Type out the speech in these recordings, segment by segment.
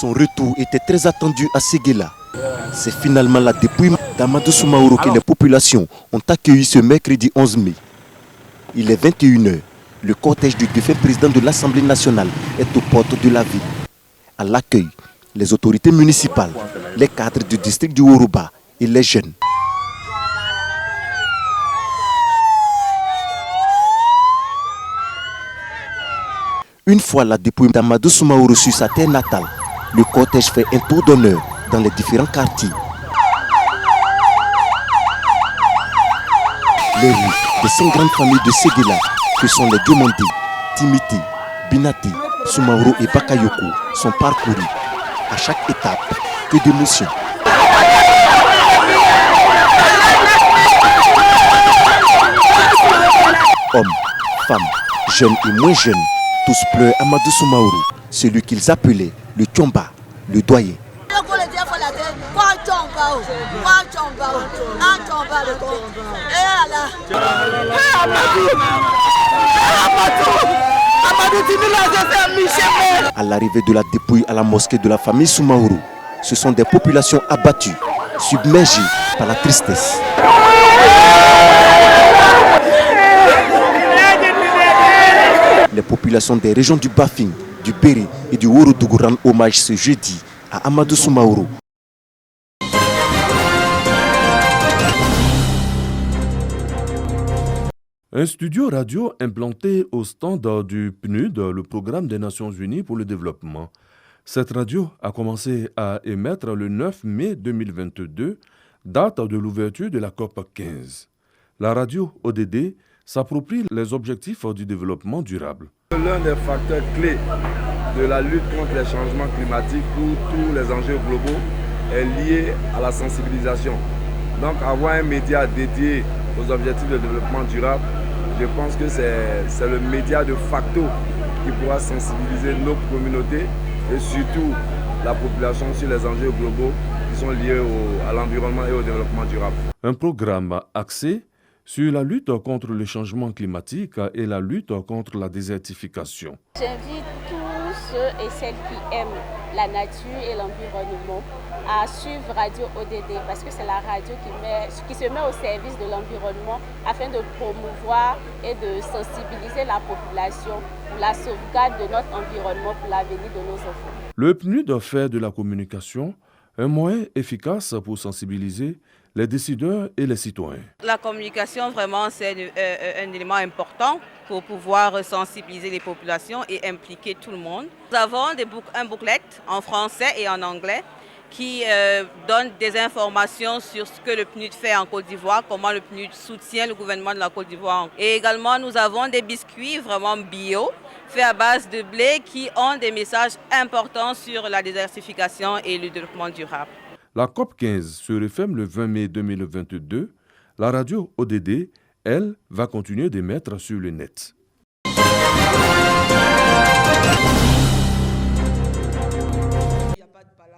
Son retour était très attendu à Séguéla. C'est finalement la dépouille d'Amadou Soumaoro que les populations ont accueilli ce mercredi 11 mai. Il est 21h. Le cortège du défunt président de l'Assemblée nationale est aux portes de la ville. À l'accueil, les autorités municipales, les cadres du district du Woruba et les jeunes. Une fois la dépouille d'Amadou Soumaoro sur sa terre natale, le cortège fait un tour d'honneur dans les différents quartiers. Les rues des 5 grandes familles de Séguéla, que sont les Diomandé, Timité, Binati, Soumaoro et Bakayoko, sont parcourues. À chaque étape, que d'émotions. Hommes, femmes, jeunes et moins jeunes, tous pleurent Amadou Soumaoro, celui qu'ils appelaient le Tchomba, le doyen. À l'arrivée de la dépouille à la mosquée de la famille Soumaoro, ce sont des populations abattues, submergées par la tristesse. Les populations des régions du Bafing, du Béré et du Worodougou rendent hommage ce jeudi à Amadou Soumaoro. Un studio radio implanté au stand du PNUD, le Programme des Nations Unies pour le développement. Cette radio a commencé à émettre le 9 mai 2022, date de l'ouverture de la COP 15. La radio ODD s'approprie les objectifs du développement durable. L'un des facteurs clés de la lutte contre les changements climatiques pour tous les enjeux globaux est lié à la sensibilisation. Donc avoir un média dédié aux objectifs de développement durable, je pense que c'est le média de facto qui pourra sensibiliser nos communautés et surtout la population sur les enjeux globaux qui sont liés à l'environnement et au développement durable. Un programme axé sur la lutte contre le changement climatique et la lutte contre la désertification. J'invite tous ceux et celles qui aiment la nature et l'environnement à suivre Radio ODD parce que c'est la radio qui se met au service de l'environnement afin de promouvoir et de sensibiliser la population pour la sauvegarde de notre environnement pour l'avenir de nos enfants. Le PNUD fait de la communication un moyen efficace pour sensibiliser les décideurs et les citoyens. La communication, vraiment, c'est un élément important pour pouvoir sensibiliser les populations et impliquer tout le monde. Nous avons un booklet en français et en anglais qui donne des informations sur ce que le PNUD fait en Côte d'Ivoire, comment le PNUD soutient le gouvernement de la Côte d'Ivoire. Et également, nous avons des biscuits vraiment bio, faits à base de blé, qui ont des messages importants sur la désertification et le développement durable. La COP 15 se referme le 20 mai 2022. La radio ODD, elle, va continuer d'émettre sur le net.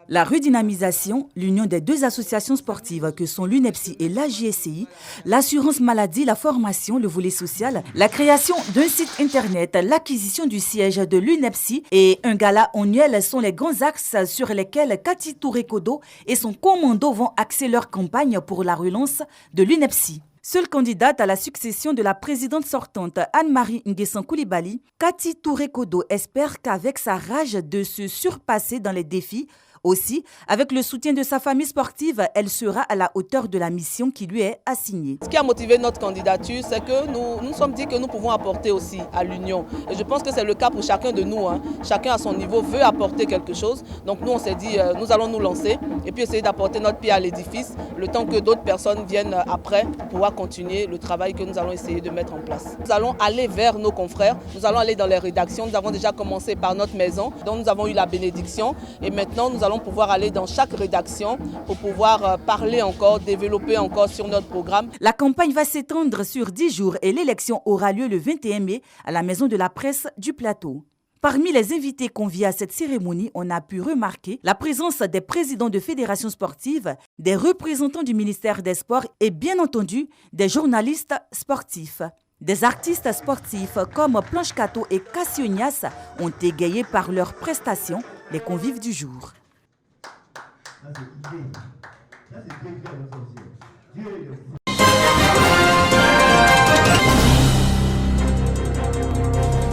La redynamisation, l'union des deux associations sportives que sont l'UNEPSI et l'AJSCI, l'assurance maladie, la formation, le volet social, la création d'un site internet, l'acquisition du siège de l'UNEPSI et un gala annuel sont les grands axes sur lesquels Cathy Touré-Kodo et son commando vont axer leur campagne pour la relance de l'UNEPSI. Seule candidate à la succession de la présidente sortante Anne-Marie Nguessan Coulibaly, Cathy Touré-Kodo espère qu'avec sa rage de se surpasser dans les défis, aussi, avec le soutien de sa famille sportive, elle sera à la hauteur de la mission qui lui est assignée. Ce qui a motivé notre candidature, c'est que nous sommes dit que nous pouvons apporter aussi à l'Union. Et je pense que c'est le cas pour chacun de nous. Chacun à son niveau veut apporter quelque chose. Donc nous, on s'est dit, nous allons nous lancer et puis essayer d'apporter notre pied à l'édifice, le temps que d'autres personnes viennent après pour pouvoir continuer le travail que nous allons essayer de mettre en place. Nous allons aller vers nos confrères, nous allons aller dans les rédactions. Nous avons déjà commencé par notre maison, dont nous avons eu la bénédiction. Et maintenant, nous allons pouvoir aller dans chaque rédaction pour pouvoir parler encore, développer encore sur notre programme. La campagne va s'étendre sur 10 jours et l'élection aura lieu le 21 mai à la Maison de la Presse du Plateau. Parmi les invités conviés à cette cérémonie, on a pu remarquer la présence des présidents de fédérations sportives, des représentants du ministère des Sports et bien entendu des journalistes sportifs. Des artistes sportifs comme Planche Cato et Cassionias ont égayé par leurs prestations les convives du jour.